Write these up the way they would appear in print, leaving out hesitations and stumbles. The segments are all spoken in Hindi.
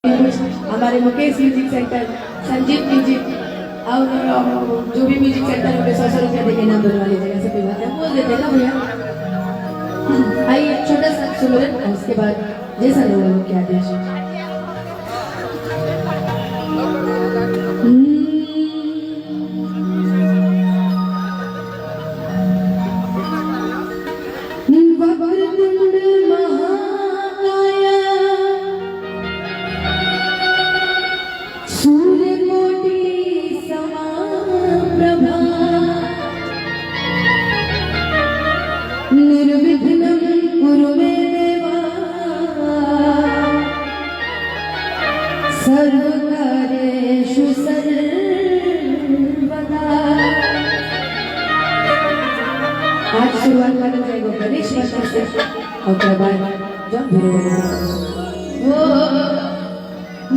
हमारे Mukesh music centre, Sanjeev music और जो भी म्यूजिक सेंटर में 100 रुपया देके नाम बनवा लीजिएगा। ऐसे कोई बात है बोल देते ना भैया। आइए छोटा सा सुमिरन और उसके बाद जैसा लोगों के आदेश। निर्विघ्नं कुरु मे देवा सर्वकार्येषु सर्वदा। आज शुरुआत करना जाएगा गणेश मंत्र से और उसके बाद जब वो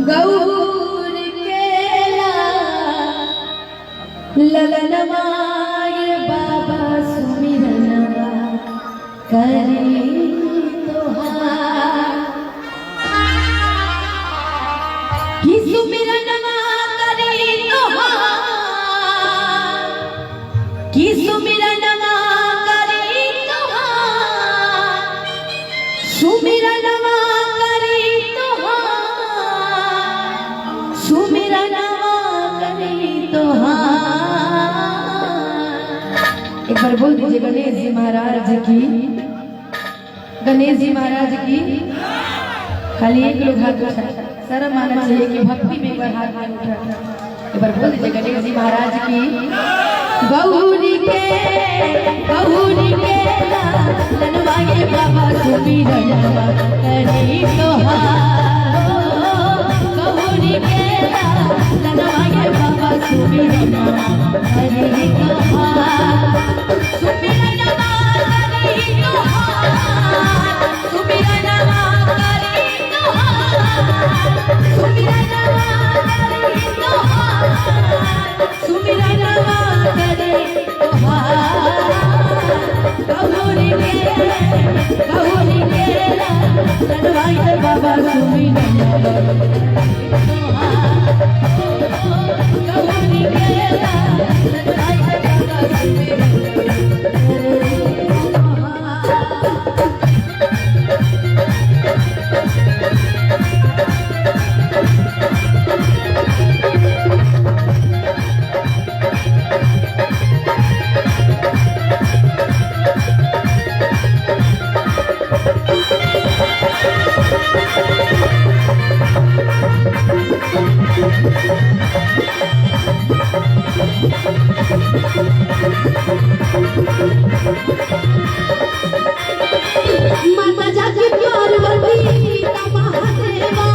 गौर केला ललनमाय बाबा सुमिरनवा करे तोहार कि सुमिरनवा करे तोहार कि सुमिरनवा करे तोहार सुमिरनवा करे तोहार सुमिरनवा करे तोहार। एक बार बोल दीजिए गणेश जी महाराज की, गणेश जी महाराज की। खाली एक लोग हाथ उठा, शर्म आना चाहिए कि भक्ति में एक बार हाथ नहीं उठा। एक बार बोल दीजिए गणेश जी महाराज की। गौरी के ललनवाए बाबा सुमिरनवा करे तोहार। गौरी के ललनवाए बाबा सुमिरनवा करे तोहार। सुमिरनवा करे तोहार सुमिरनवा करे तोहार सुमिरनवा करे तोहार सुमिरनवा करे तोहार। गौरी के ललनवाए बाबा सुमिरनवा गौरी के ललनवाए बाबा माता जाति पार्वती पिता महादेवा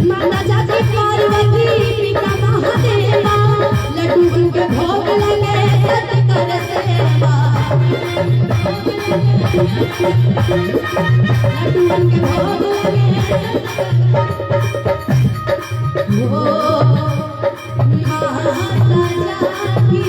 माता जाति पार्वती पिता महादेवा लड्डू के भोग लगे सत कर सेवा लड्डू के भोग लगे वो माता जाति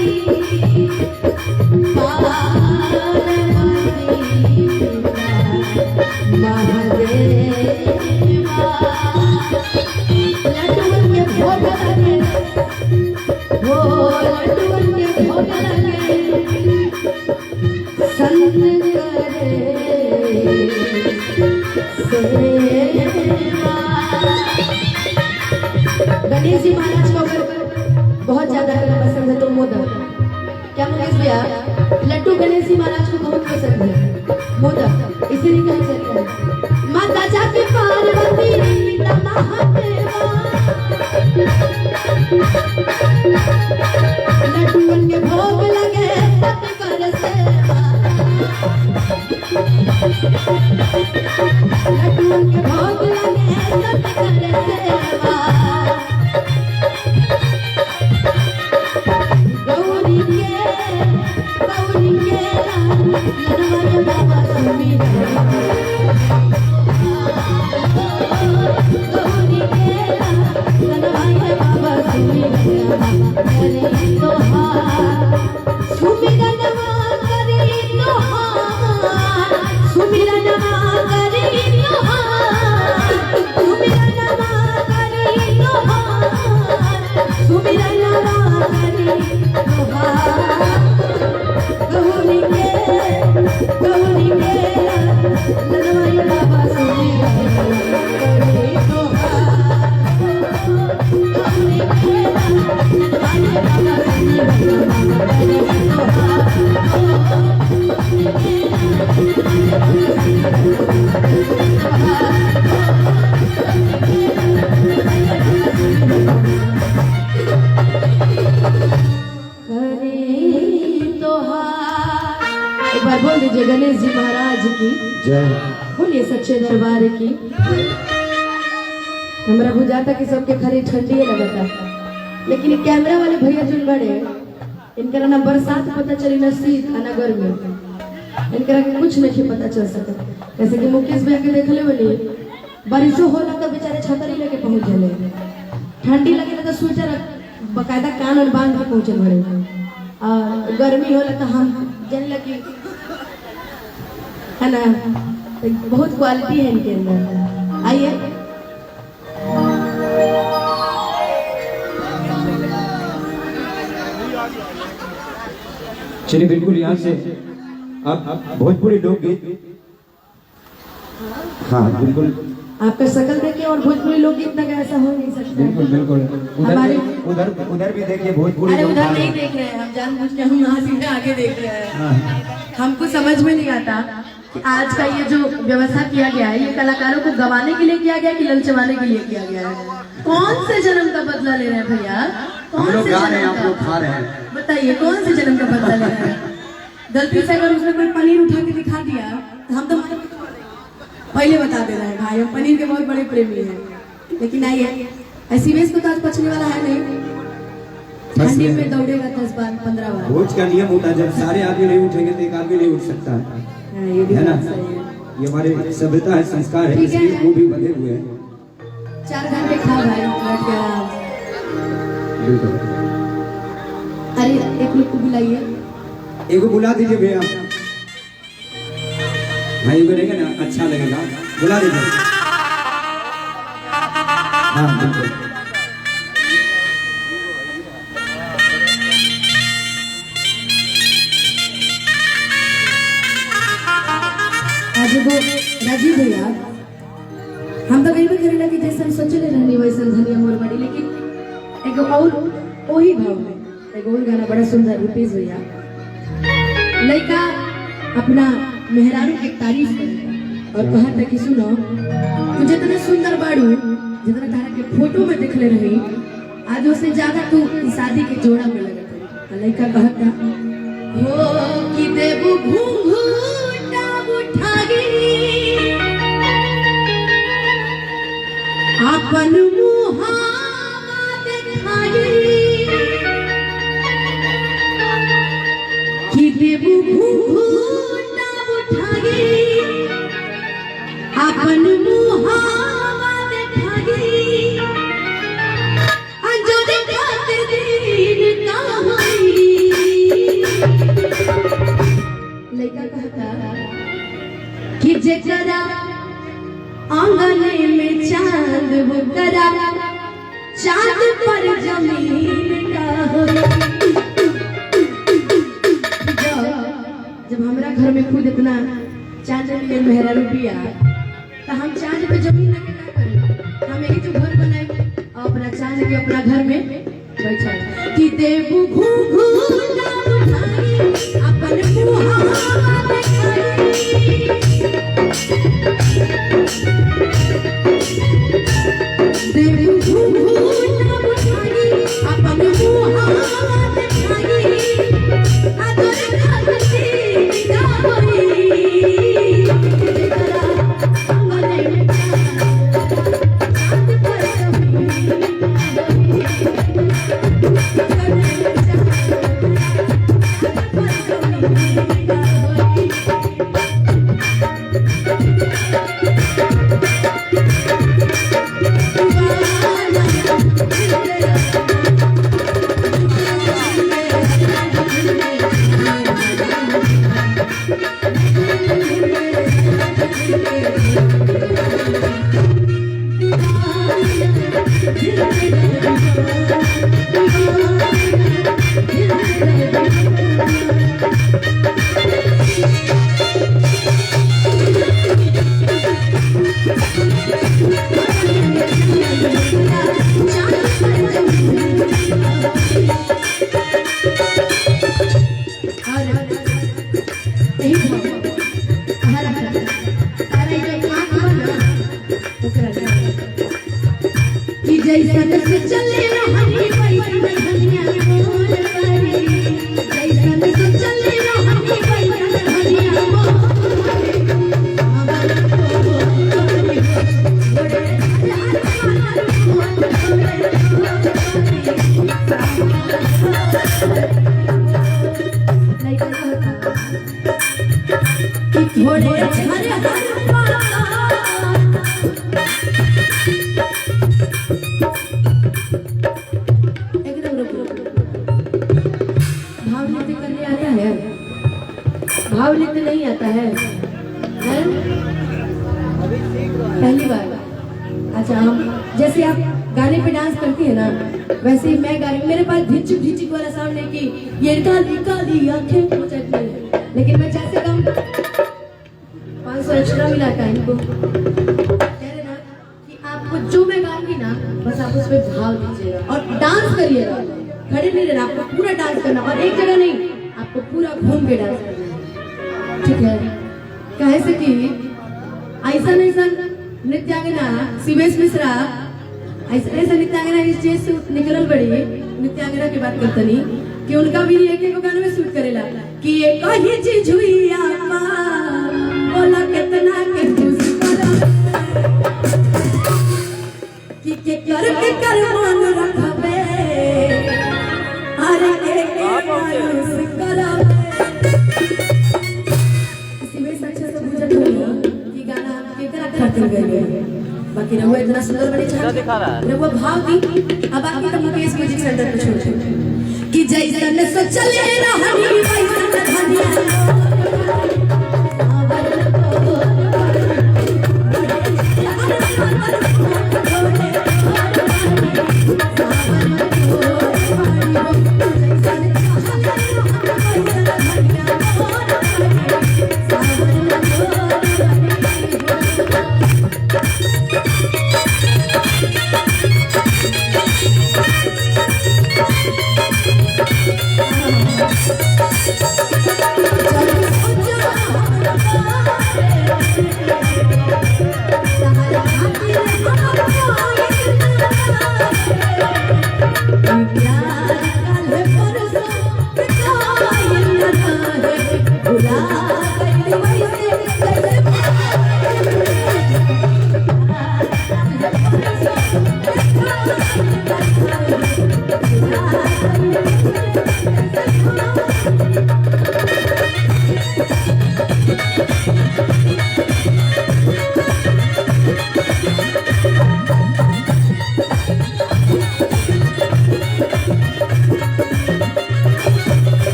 गणेश जी महाराज को अगर बहुत ज्यादा पसंद है तो मोदक। क्या मुकेश भैया? लड्डू गणेश जी महाराज को बहुत पसंद है, मोदक इसीलिए कहा जाता है। माता जाति पार्वती पिता महादेवा लड्डू के भोग लगे सत कर सेवा लड्डू के भोग लगे सत कर सेवा। गौरी के ललनवाए बाबा सुमिरनवा गौरी के ललनवाए बाबा सुमिरनवा करे तोहार। सुमिरनवा करे तोहार सुमिरनवा करे जय बोलिए सच्चे दरबार की। हमरा बुझाता कि सबके खरी ठंडी लगता, लेकिन ये कैमरा वाले भैया जो बड़े इनका ना बरसात पता चली ना शीत ना गर्मी, इनका कुछ नहीं पता चल सका। जैसे कि मुकेश भैया के देख ले बोली बारिशों होला तो बेचारे छतरी लेके पहुंच गए, ठंडी लगे तो स्वेटर बकायदा कान और बांध के पहुंचे बड़े, और गर्मी होला तो हम जाने लगी है ना, बहुत क्वालिटी है इनके अंदर। आइए चलिए बिल्कुल यहाँ से अब भोजपुरी लोकगीत। हाँ बिल्कुल आपका शकल देखिए और भोजपुरी लोकगीत तक ऐसा हो नहीं सकता। बिल्कुल बिल्कुल हमारे उधर उधर भी देखिए भोजपुरी। अरे उधर नहीं देख रहे हैं हम, जानबूझ के हम यहाँ सीधे आगे देख रहे हैं। हमको समझ में नहीं आता कि आज का ये जो व्यवस्था किया गया है ये कलाकारों को गवाने के लिए किया गया कि ललचवाने के लिए किया गया है। कौन से जन्म का बदला ले रहे हैं भैया? कौन से जन्म का? खा रहे हैं, बताइए कौन से जन्म का बदला ले रहे हैं? गलती से अगर उसने कोई पनीर उठा के दिखा दिया तो हम तो पहले बता दे रहे हैं भाई, हम पनीर के बहुत बड़े प्रेमी हैं। लेकिन आइए ऐसी वेश को तो आज पछने वाला है नहीं, ठंडी में दौड़ेगा 10 बार 15 बार। भोज का नियम होता है जब सारे आदमी नहीं उठेंगे तो एक आदमी नहीं उठ सकता है, ये भी है ना? सही है। ये हमारे सभ्यता है, संस्कार है, ठीक है। इसलिए वो भी बंधे हुए हैं। 4 घंटे खा भाई बैठ के आराम से। बिल्कुल। अरे एक लोग को बुलाइए, एगो बुला दीजिए भैया, भाई को रहेगा ना अच्छा लगेगा, बुला दीजिए। हाँ बिल्कुल। आज वो राजीव भैया हम तो कहीं भी करेला कि जैसे सोचले रहनी वैसे धनिया मोर बड़ी, लेकिन एक और वही भाव में एक और गाना बड़ा सुंदर रुपेश भैया लड़का अपना मेहरारू की तारीफ करता और कहता कि सुनो तू जितना सुंदर बाड़ू, जितना तारा के फोटो में देखले रही, आज उससे ज्यादा तू शादी के जोड़ा में लगता। लड़का कहता हो कि देबू घूंघूटा उठागी अपन मुहावा देखागी कि देबू घूंघूटा उठागी अपन मुहावा देखागी अंजोर खातिर दिन कहाई। लड़का कहता कि जेकरा आंगन में चांद वो करा चांद पर जमीन का हो। जब हमरा घर में खुद इतना चांद में मेहरा रुपया तो हम चांद पे जमीन लगे क्या करें? हम एक जो घर बनाए और अपना चांद के अपना घर में बैठा कि देबू घूंघूटा उठाई अपन मुहावा देखाई। देबू घूंघूटा उठाई अपन मुहावा देखाई आदर खाती ना होई। जैसन से चले रहनी वैसन धनिया मोर करी, जैसन से चले रहनी वैसन धनिया मोर करी। अच्छा हम जैसे आप गाने पे डांस करती है ना, वैसे ही मैं गा रही हूँ। मेरे पास ढिचुक ढिचुक वाला साउंड है कि ये काली काली आंखें कुछ नहीं है, लेकिन मैं जैसे गाऊँ 500 एक्स्ट्रा मिला था इनको। कह रहे ना कि आपको जो मैं गाऊंगी ना, बस आप उसमें भाव दीजिएगा और डांस करिएगा, खड़े नहीं रहना, आपको पूरा डांस करना और एक जगह नहीं, आपको पूरा घूम के डांस करना है, ठीक है? कहे से कि ऐसा नृत्यांगना सीवेश मिश्रा ऐसा नृत्यांगना इस चीज से निकलल बड़ी नृत्यांगना की बात करते नहीं कि उनका भी एक एक गाना में शूट करेला कि ये कही चीज हुई आपा बोला कितना के कि कर मान रखबे अरे के मायूस करबे। सीवेश अच्छा से बुझत होई कि गाना केकरा खातिर गइले, बाकी रहुआ इतना सुंदर बने छा रहुआ भाव दी। अब बाकी तो मुकेश म्यूजिक सेंटर पे छोड़ कि जैसन सोचले रहनी वैसन धनिया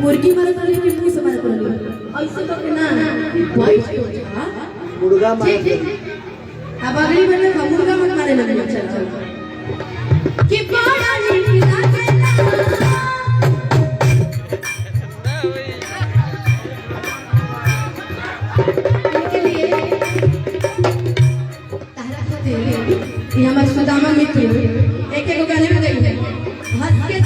मुर्गी मारे तो नहीं कि मुंह से मारे तो नहीं ऐसे तो ना वाइट हो जा मुर्गा मार अब अगली बार में मुर्गा मत मारे लगे चल कि बड़ा नहीं लागे के लिए तारा खाते ये हमारे सुदामा मित्र एक एक गाने में गई है हंस के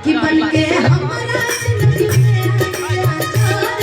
कि बन के हमारा जिंदगी में आचार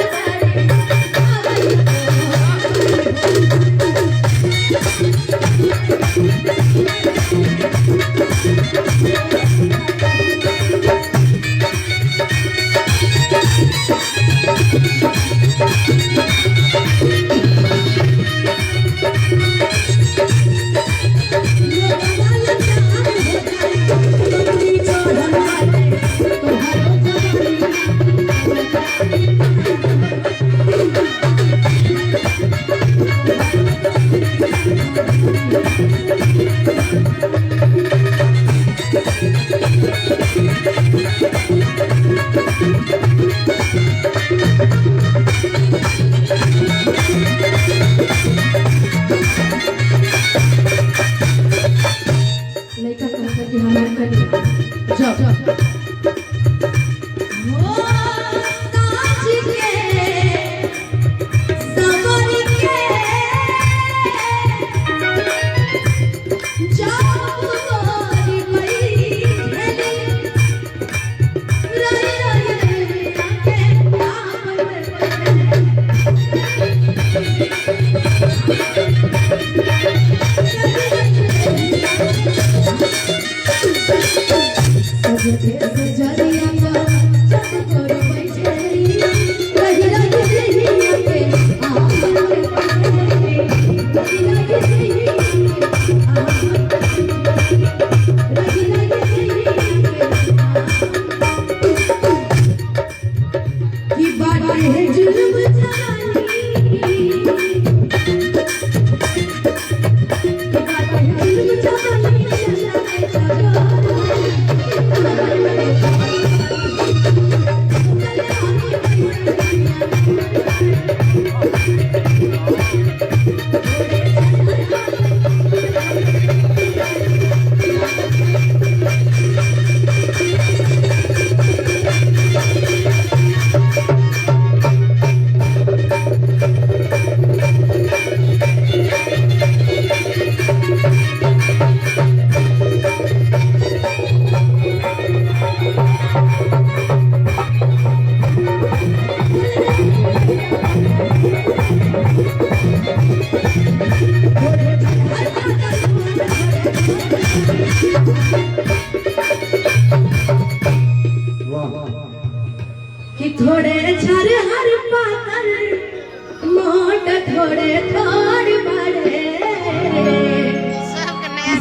थोड़े थोड़े बड़े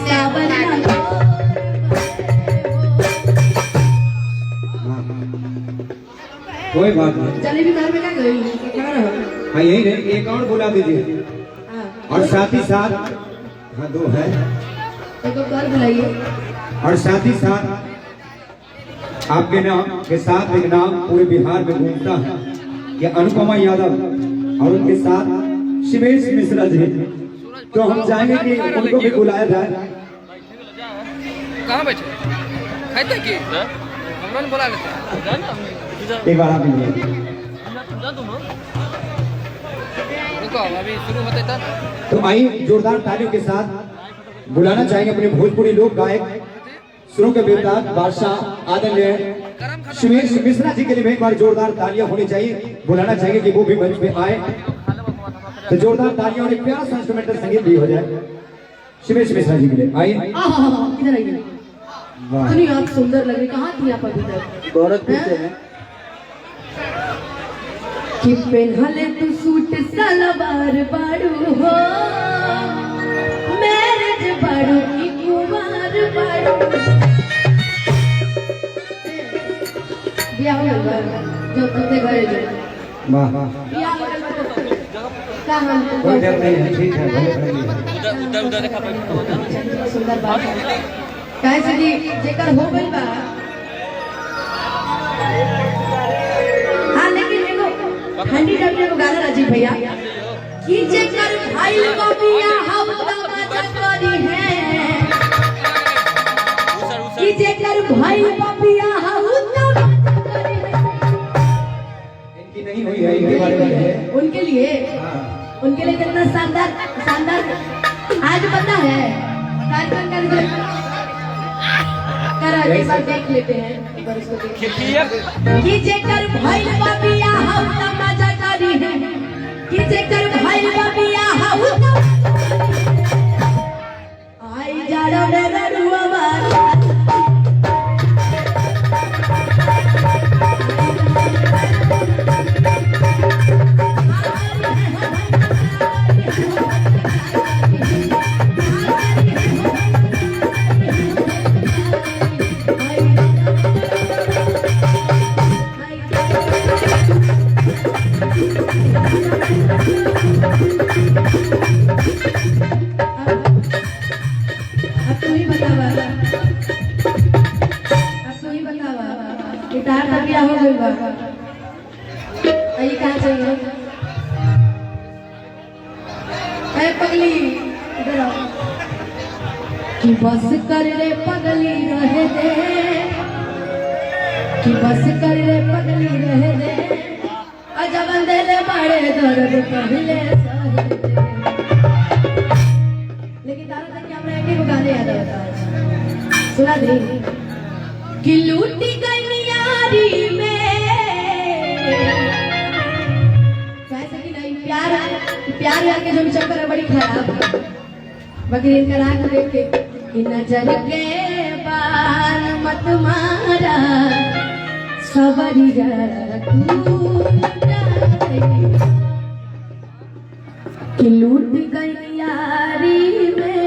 सावन कोई बात नहीं। जलेबी घर में क्या गई खड़ा रहो। हाँ यही नहीं, एक और बुला दीजिए। और साथ ही साथ, हाँ दो है, एक और बुलाइए। और साथ ही साथ आपके नाम के साथ एक नाम पूरे बिहार में घूमता है, ये अनुपमा यादव, और उनके साथ शिवेश मिश्रा जी। तो हम चाहेंगे कि उनको भी बुलाया जाए। कहाँ बैठे खाते कि हमरा बोला लेते एक बार आप मिलिए। रुको अभी शुरू होते था। तो आइए जोरदार तालियों के साथ बुलाना चाहेंगे अपने भोजपुरी लोक गायक सुरों के बेताज बादशाह आदरणीय शिवेश मिश्रा जी के लिए एक बार जोरदार तालियां होनी चाहिए। बुलाना चाहेंगे कि वो भी मंच पे आए, तो जोरदार तालियां और एक प्यारा सा इंस्ट्रूमेंटल संगीत भी हो जाए शिवेश मिश्रा जी के लिए। आइए इधर आइए। सुनिए आप सुंदर लग रही, कहाँ थी आप अभी तक? गोरखपुर से हैं। कि पहनले तू सूट सलवार बाड़ू हो, मैरिज बाड़ू की कुमार बाड़ू। ब्याह हो गया जो तुमने घरे जो वाह वाह, ब्याह हो गया का हम कोई डर नहीं है, ठीक है, भले भले। उधर उधर देखा सुंदर बात है। काहे से कि जेकर हो गइल बा। हाँ लेकिन एगो हंडी डबले को गाना राजीव भैया कि जेकर भाई बाबिया हम मजा करी है, कि जेकर भाई बाबिया हम मजा करी है। इनकी नहीं हुई है, इनके बारे में है। उनके लिए उनके लिए कितना शानदार शानदार आज पता है कार्यक्रम कर करा एक बार देख लेते हैं, एक बार उसको देखिए। कि जेकर भाई बाबिया हम मजा करी है, कि जेकर भाई बाबिया हम आई जाड़ो रे ररुआ वाला क्या हो गई बा आई कहाँ चाहिए अरे पगली इधर आओ कि बस कर रे पगली रहे दे कि बस कर रे पगली रहे दे अजब अंधेरे बड़े दर्द पहले लेकिन तारा तक क्या मैं एक गाने याद आता है सुना दे कि लूटी गई यारी में कैसे कि नहीं प्यार प्यार के जो चक्कर है बड़ी खराब बाकी इनका राग देख के कि नजर के बाल मत मारा सवरिया कि लूट गई यारी में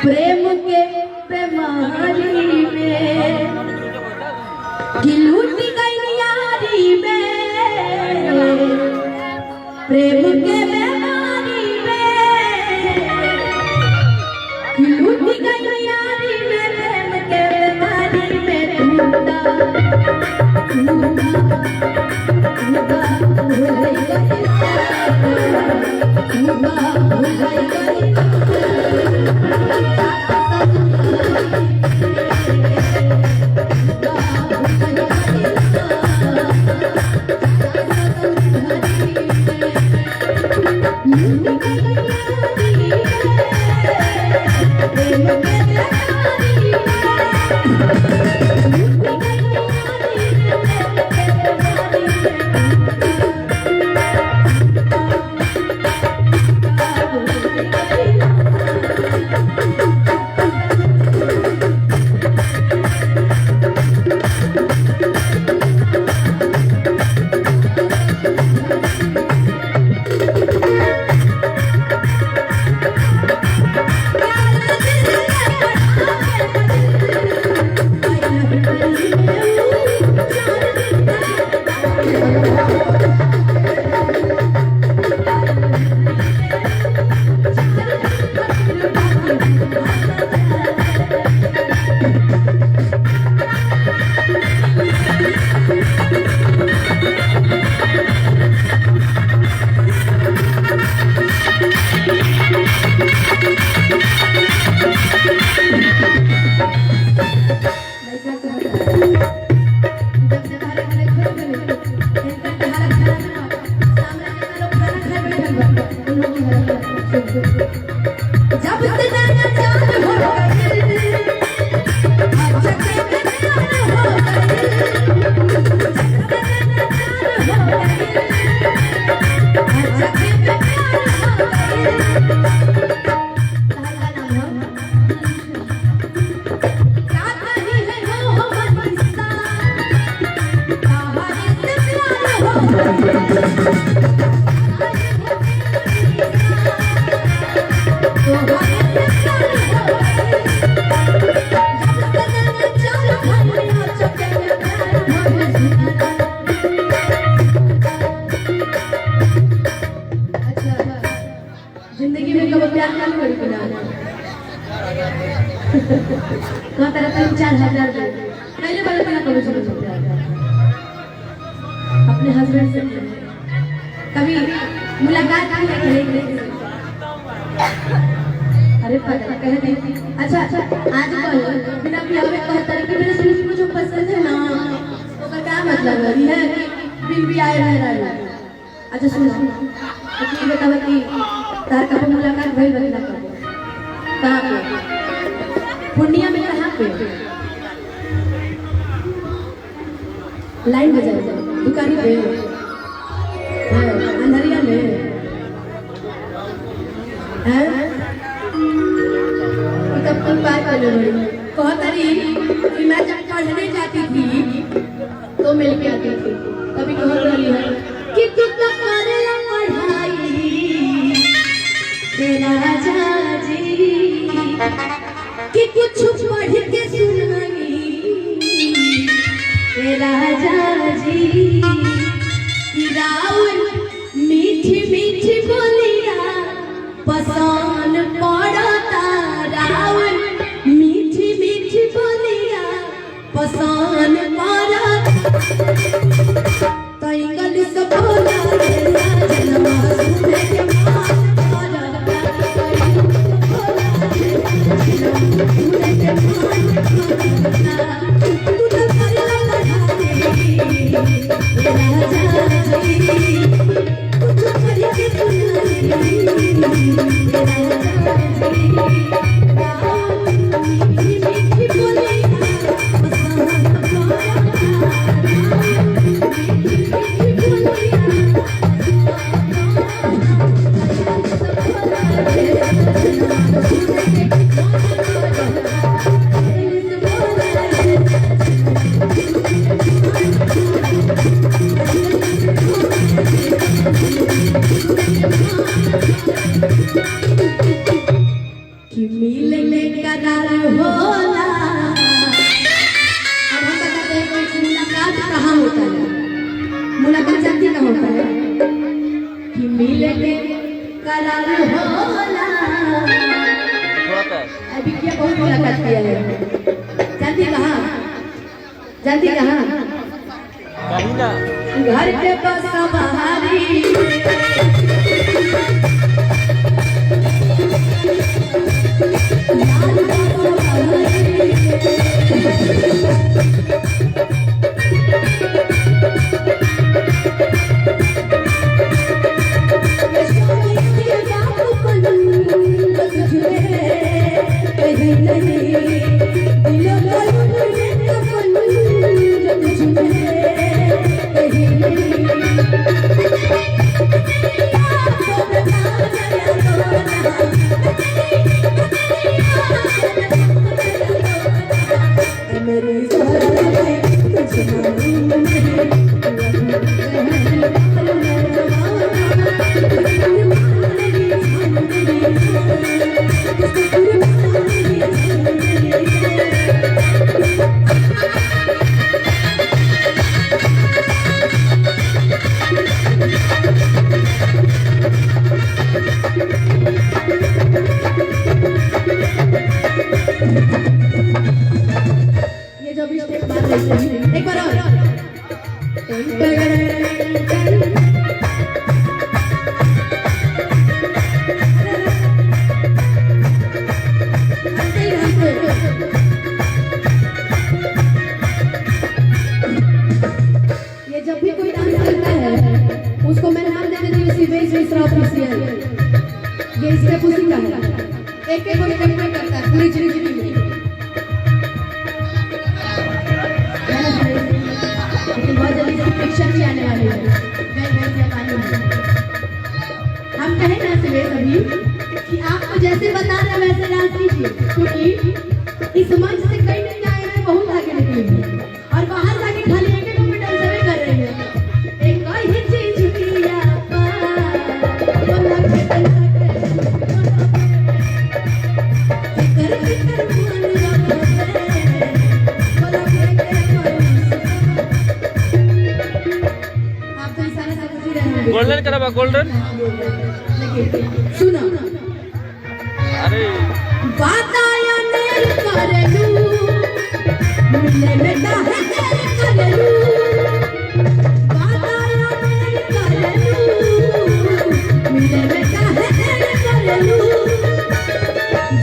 प्रेम के बेमारी में कि लूट गई यारी में प्रेम के बेमारी में कि लूट गई यारी में प्रेम के बेमारी में जब से नैना चाँद हो गई, अच्छा के प्यार हो गई, अच्छा के प्यार हो गई। क्या कही है वो मनीषा, कहानी से प्यार हो गई। जिंदगी में कब प्यार ना कर बिना कहाँ तरह 3-4 हजार पहले बार बिना कभी शुरू प्यार अपने हस्बैंड से कभी मुलाकात की है करेंगे। अरे पता कह दे अच्छा आजकल बिना ब्याह में कहता है कि मेरे सुनी को जो पसंद है ना तो का क्या मतलब है कि बिन भी आए रह रहा है। अच्छा सुन कि बतावा कि तार का मुलाकात भइल बना कहां पे पूर्णिया में कहां पे लाइन बजा दुकान पे अंधरिया में है तब तुम बात कर रही कहतरी कि मैं जब पढ़ने जाती थी तो मिल के आती थी तभी कह रही है कि तू तो करेला पढ़ाई तेरा राजा जी कि कुछ पढ़ के सुनाई तेरा राजा जी कि राउर मीठी मीठी बोलिया पसंद पड़ता राउर मीठी मीठी बोलिया पसंद पड़ता तैंगल से बोला जन्मा सुने के मान कि मिलने करार होला। अब हम बताते हैं कि मुलाकात कहाँ होता है। मुलाकात जानती कहाँ होता है कि मिलने करार होला। अभी क्या बहुत मुलाकात किया है जानती कहाँ घर के पास बाहरी एक बार और ये जब भी कोई डांस करता है उसको मैं नाम दे देती हूँ ऑफिशियल। ये इसके एक एक मिनट में करता है पूरी जिंदगी में। लेकिन बहुत जल्दी से पिक्चर भी आने वाली है। हम कहें ना सुरेश अभी कि आपको जैसे बता रहे वैसे डांस कीजिए, क्योंकि इस मंच से कहीं नहीं आए हैं, बहुत आगे निकले हैं और बाहर जाके खाली एक एक मिनट डांस कर रहे हैं। एक ही चीज किया गोल्डन करा गोल्डन। सुनो अरे बताया नेर करेलू मिले बेटा है नेर करेलू बताया नेर करेलू मिले बेटा है नेर करेलू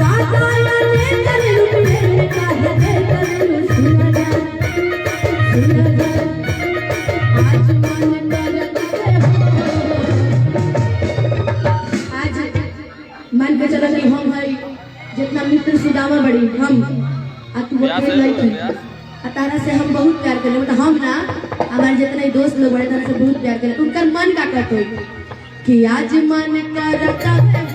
बताया नेर करेलू मिले बेटा है नेर करेलू। सुना जा आज मन करते हो आज मन पे चला कि हम भाई जितना मित्र सुदामा बड़ी हम आ तू बोल नहीं आ तारा से हम बहुत प्यार करले, मतलब हम ना हमारे जितने दोस्त लोग बड़े तारा से बहुत प्यार करले। उनका मन का कहते कि आज मन करता है